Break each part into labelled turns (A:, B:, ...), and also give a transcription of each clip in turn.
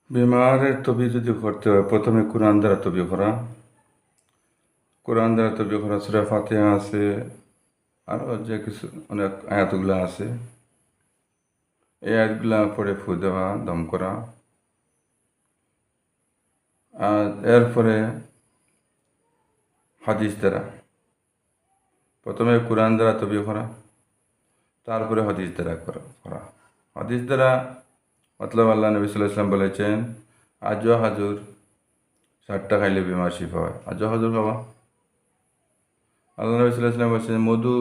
A: বিমারের তবি যদি করতে হয় প্রথমে কোরআন দ্বারা তবি করা। কোরআন দ্বারা তবি করা সূরা ফাতিহা আছে, আরও যে কিছু অনেক আয়াতগুলো আছে, এই আয়াতগুলা পড়ে ফু দেওয়া, দম করা। আর এরপরে হাদিস দ্বারা, প্রথমে কোরআন দ্বারা তবি করা, তারপরে হাদিস দ্বারা করা। হাদিস দ্বারা মতলব আল্লাহ নবী সাল্লাল্লাহু আলাইহি ওয়াসাল্লাম বলেছেন, আজও হাজুর 60টা খাইলে বিমার শিফা হয়। আজও হাজুর খাওয়া। আল্লাহ নবী সাল্লাল্লাহু আলাইহি ওয়াসাল্লাম বলেছেন মধু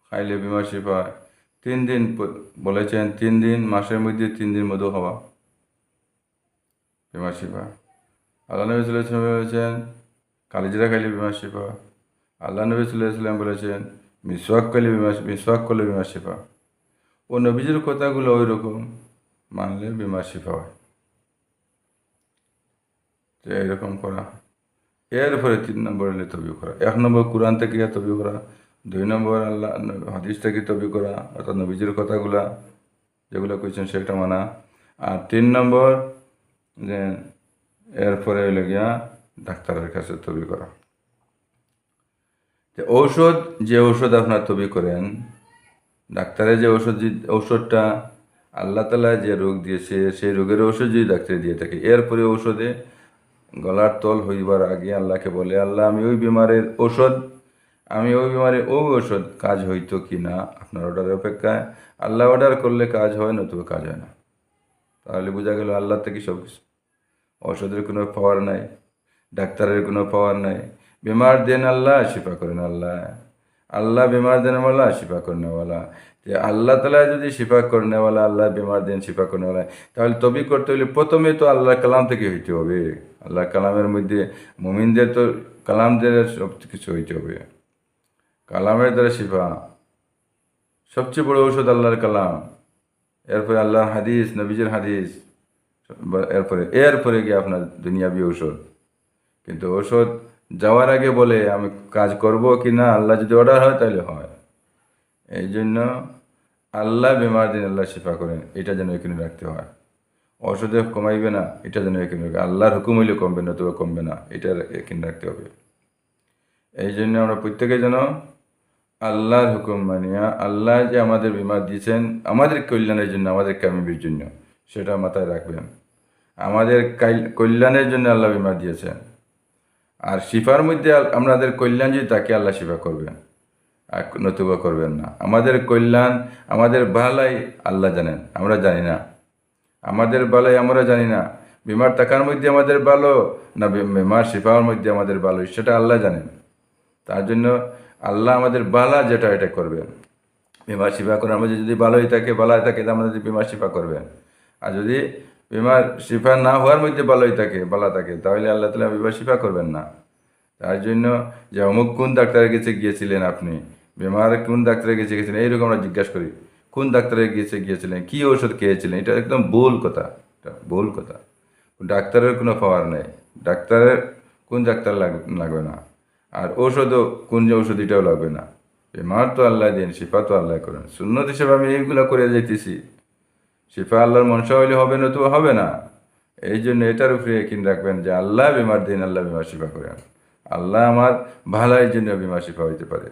A: খাইলে বিমার শিফা হয়। 3 দিন বলেছেন, 3 দিন, মাসের মধ্যে 3 দিন মধু খাওয়া, বিমার শিফা। আল্লাহ নবী সাল্লাল্লাহু আলাইহি ওয়াসাল্লাম বলেছেন কালিজিরা খাইলে বিমার শিফা। আল্লাহ নবী সাল্লাল্লাহু আলাইহি ওয়াসাল্লাম বলেছেন মিসওয়াক করলে বিমার শিফা। ও নবীজির কথাগুলো ওই রকম মানলে বিমার শিফা হয়। তো এইরকম করা। এরপরে 3 নম্বর হলে তবি করা। 1 নম্বর কোরআন থেকে তবি করা, 2 নম্বর আল্লাহ হাদিস থেকে তবি করা, অর্থাৎ নবীজির কথাগুলা যেগুলো কইছেন সেটা মানা। আর 3 নম্বর যে এরপরে হইলে গিয়া ডাক্তারের কাছে তবি করা। যে ঔষধ আপনার তবি করেন, ডাক্তারের যে ঔষধটা আল্লাহ তাআলা যে রোগ দিয়েছে সেই রোগের ঔষধ যদি ডাক্তারে দিয়ে থাকে, এরপরে ঔষধে গলার তল হইবার আগে আল্লাহকে বলে, আল্লাহ আমি ওই বিমারের ঔষধ কাজ হইতো কি না আপনার অর্ডারের অপেক্ষায়। আল্লাহ অর্ডার করলে কাজ হয়, নতুবা কাজ হয় না। তাহলে বোঝা গেল আল্লাহ থেকে সব কিছু। ঔষধের কোনো পাওয়ার নাই, ডাক্তারের কোনো পাওয়ার নাই। বিমার দেন আল্লাহ, শিফা করেন আল্লাহ। আল্লাহ বিমার দেনেওয়ালা, শিফা করেনেওয়ালা। যে আল্লাহ তাআলা যদি শিফা করেনেওয়ালা, আল্লাহ বিমার দেন, শিফা করেনেওয়ালা, তাহলে তবি করতে হলে প্রথমে তো আল্লাহর কালাম থেকে হইতে হবে। আল্লাহ কালামের মধ্যে মুমিনদের তো কালাম দ্বারা সব কিছু হইতে হবে। কালামের দ্বারা শিফা, সবচেয়ে বড় ঔষধ আল্লাহর কালাম। এরপরে আল্লাহর হাদিস, নবীজির হাদিস, এরপরে গিয়ে আপনার দুনিয়াবি ঔষধ। কিন্তু ঔষধ যাওয়ার আগে বলে আমি কাজ করব কি না, আল্লাহ যদি অর্ডার হয় তাহলে হয়। এই জন্য আল্লাহ বিমার দিন আল্লাহ শিফা করেন, এটা যেন এখানে রাখতে হয়। ঔষধে কমাইবে না, এটা যেন এখানে রাখবে। আল্লাহর হুকুম হইলে কমবে না, তবে কমবে না, এটা এখানে রাখতে হবে। এই জন্য আমরা প্রত্যেকে যেন আল্লাহর হুকুম মানিয়া, আল্লাহ যে আমাদের বিমার দিয়েছেন আমাদের কল্যাণের জন্য, আমাদের কামিবির জন্য, সেটা মাথায় রাখবেন। আমাদের কল্যাণের জন্য আল্লাহ বিমার দিয়েছেন। আর শিফার মধ্যে আমাদের কল্যাণ যদি তাকে আল্লাহ শিফা করবেন, আর নতুবা করবেন না। আমাদের কল্যাণ, আমাদের ভালাই আল্লাহ জানেন, আমরা জানি না। আমাদের ভালাই আমরা জানি না। বিমার টাকার মধ্যে আমাদের ভালো না বিমার শিফার মধ্যে আমাদের ভালো, সেটা আল্লাহ জানেন। তার জন্য আল্লাহ আমাদের বালা যেটা এটা করবেন। বিমার শিফা করার মধ্যে যদি ভালোই থাকে, বালাই থাকে, আমাদের বিমার শিফা করবেন। আর যদি বিমার শিফা না হওয়ার মধ্যে ভালোই থাকে, বালা থাকে, তাহলে আল্লাহ তাআলা বিমার শিফা করবেন না। তার জন্য যে অমুক কোন ডাক্তারের কাছে গিয়েছিলেন, আপনি বিমার কোন ডাক্তারের কাছে গিয়েছিলেন, এইরকম আমরা জিজ্ঞাসা করি। কোন ডাক্তারের গিয়েছিলেন, কী ওষুধ খেয়েছিলেন, এটা একদম ভুল কথা। এটা ভুল কথা। ডাক্তারের কোনো পাওয়ার নেই। কোন ডাক্তার লাগবে না। আর ঔষধও কোন যে ওষুধ, এটাও লাগবে না। বিমার তো আল্লাহ দেন, শিফা তো আল্লাহ করেন। সুন্নত হিসেবে আমি এইগুলো করে যাইতেছি। শিফা আল্লাহর মনসা হইলে হবে, না তো হবে না। এই জন্য এটার উপরে yaqeen রাখবেন যে আল্লাহ বিমার দিন, আল্লাহ বিমার শিফা করেন। আল্লাহ আমার ভালোর জন্য বিমার শিফা হইতে পারে।